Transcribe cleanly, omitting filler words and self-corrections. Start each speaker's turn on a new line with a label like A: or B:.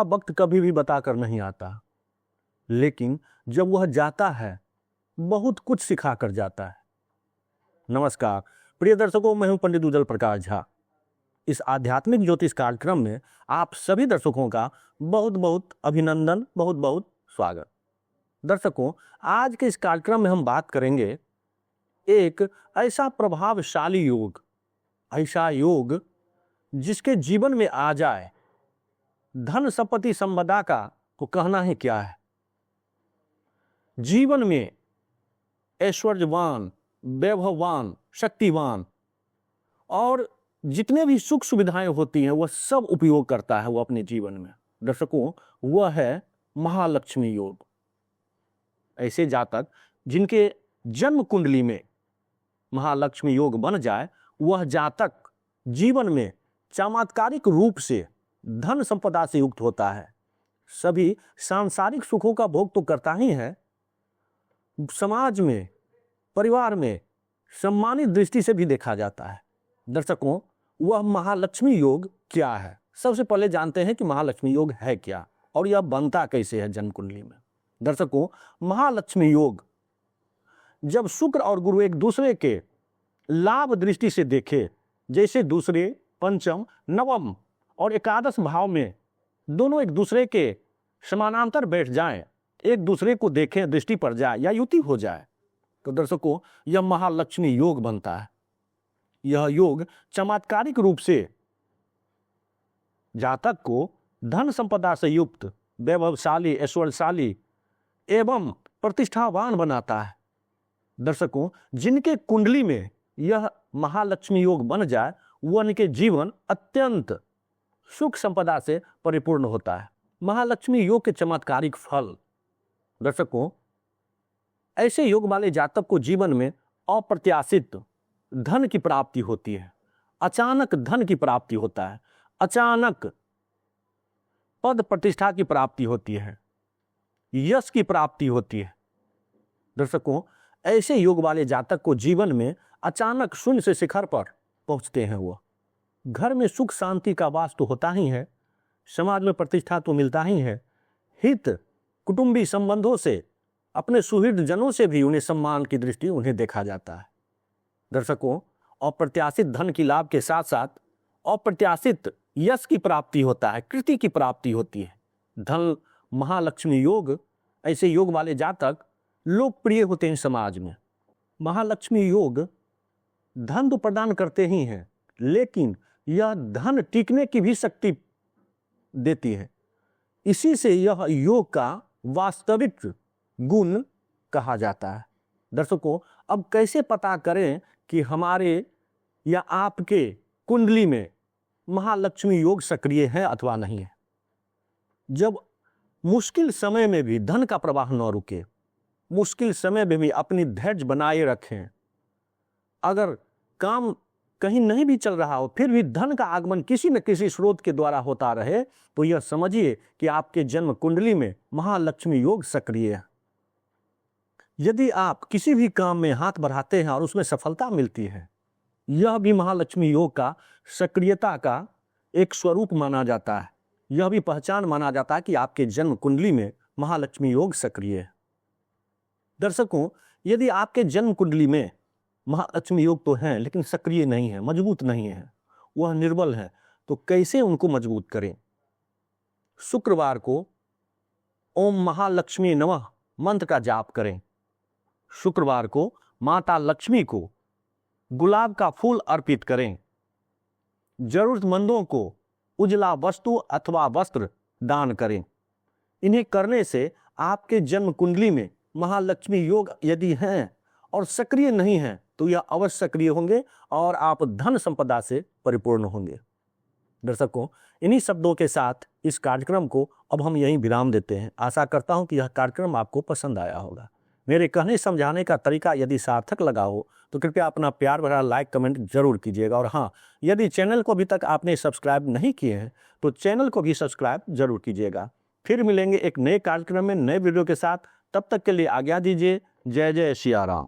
A: वक्त कभी भी बताकर नहीं आता, लेकिन जब वह जाता है बहुत कुछ सिखा कर जाता है। नमस्कार प्रिय दर्शकों, मैं हूं पंडित उज्जवल प्रकाश झा। इस आध्यात्मिक ज्योतिष कार्यक्रम में आप सभी दर्शकों का बहुत बहुत अभिनंदन, बहुत बहुत स्वागत। दर्शकों, आज के इस कार्यक्रम में हम बात करेंगे एक ऐसा प्रभावशाली योग, ऐसा योग जिसके जीवन में आ जाए धन संपत्ति संपदा का तो कहना ही क्या है। जीवन में ऐश्वर्यवान, वैभववान, शक्तिवान और जितने भी सुख सुविधाएं होती हैं वह सब उपयोग करता है वो अपने जीवन में। दर्शकों, वह है महालक्ष्मी योग। ऐसे जातक जिनके जन्म कुंडली में महालक्ष्मी योग बन जाए, वह जातक जीवन में चमत्कारिक रूप से धन संपदा से युक्त होता है। सभी सांसारिक सुखों का भोग तो करता ही है, समाज में, परिवार में सम्मानित दृष्टि से भी देखा जाता है। दर्शकों, वह महालक्ष्मी योग क्या है? सबसे पहले जानते हैं कि महालक्ष्मी योग है क्या और यह बनता कैसे है जन्म कुंडली में। दर्शकों, महालक्ष्मी योग जब शुक्र और गुरु एक दूसरे के लाभ दृष्टि से देखे, जैसे दूसरे, पंचम, नवम और एकादश भाव में दोनों एक दूसरे के समानांतर बैठ जाएं, एक दूसरे को देखें, दृष्टि पड़ जाए या युति हो जाए, तो दर्शकों यह महालक्ष्मी योग बनता है। यह योग चमत्कारिक रूप से जातक को धन संपदा से युक्त, वैभवशाली, ऐश्वर्यशाली एवं प्रतिष्ठावान बनाता है। दर्शकों, जिनके कुंडली में यह महालक्ष्मी योग बन जाए वह उनके जीवन अत्यंत सुख संपदा से परिपूर्ण होता है। महालक्ष्मी योग के चमत्कारिक फल। दर्शकों, ऐसे योग वाले जातक को जीवन में अप्रत्याशित धन की प्राप्ति होती है। अचानक धन की प्राप्ति होता है, अचानक पद प्रतिष्ठा की प्राप्ति होती है, यश की प्राप्ति होती है। दर्शकों, ऐसे योग वाले जातक को जीवन में अचानक शून्य से शिखर पर पहुंचते हैं। वो घर में सुख शांति का वास तो होता ही है, समाज में प्रतिष्ठा तो मिलता ही है, हित कुटुंबी संबंधों से, अपने सुहृद जनों से भी उन्हें सम्मान की दृष्टि उन्हें देखा जाता है। दर्शकों, अप्रत्याशित धन की लाभ के साथ साथ अप्रत्याशित यश की प्राप्ति होता है, कृति की प्राप्ति होती है। धन महालक्ष्मी योग, ऐसे योग वाले जातक लोकप्रिय होते हैं समाज में। महालक्ष्मी योग धन तो प्रदान करते ही हैं, लेकिन यह धन टिकने की भी शक्ति देती है। इसी से यह योग का वास्तविक गुण कहा जाता है। दर्शकों, अब कैसे पता करें कि हमारे या आपके कुंडली में महालक्ष्मी योग सक्रिय है अथवा नहीं है? जब मुश्किल समय में भी धन का प्रवाह न रुके, मुश्किल समय में भी अपनी धैर्य बनाए रखें, अगर काम कहीं नहीं भी चल रहा हो फिर भी धन का आगमन किसी न किसी स्रोत के द्वारा होता रहे, तो यह समझिए कि आपके जन्म कुंडली में महालक्ष्मी योग सक्रिय है। यदि आप किसी भी काम में हाथ बढ़ाते हैं और उसमें सफलता मिलती है, यह भी महालक्ष्मी योग का सक्रियता का एक स्वरूप माना जाता है। यह भी पहचान माना जाता है कि आपके जन्म कुंडली में महालक्ष्मी योग सक्रिय है। दर्शकों, यदि आपके जन्म कुंडली में महालक्ष्मी योग तो हैं लेकिन सक्रिय नहीं है, मजबूत नहीं है, वह निर्बल है, तो कैसे उनको मजबूत करें? शुक्रवार को ओम महालक्ष्मी नमः मंत्र का जाप करें। शुक्रवार को माता लक्ष्मी को गुलाब का फूल अर्पित करें। जरूरतमंदों को उजला वस्तु अथवा वस्त्र दान करें। इन्हें करने से आपके जन्म कुंडली में महालक्ष्मी योग यदि हैं और सक्रिय नहीं हैं तो यह अवश्य सक्रिय होंगे और आप धन संपदा से परिपूर्ण होंगे। दर्शकों, इन्हीं शब्दों के साथ इस कार्यक्रम को अब हम यहीं विराम देते हैं। आशा करता हूं कि यह कार्यक्रम आपको पसंद आया होगा। मेरे कहने समझाने का तरीका यदि सार्थक लगा हो तो कृपया अपना प्यार भरा लाइक कमेंट जरूर कीजिएगा। और हाँ, यदि चैनल को अभी तक आपने सब्सक्राइब नहीं किए हैं तो चैनल को भी सब्सक्राइब जरूर कीजिएगा। फिर मिलेंगे एक नए कार्यक्रम में नए वीडियो के साथ। तब तक के लिए आज्ञा दीजिए। जय जय सिया राम।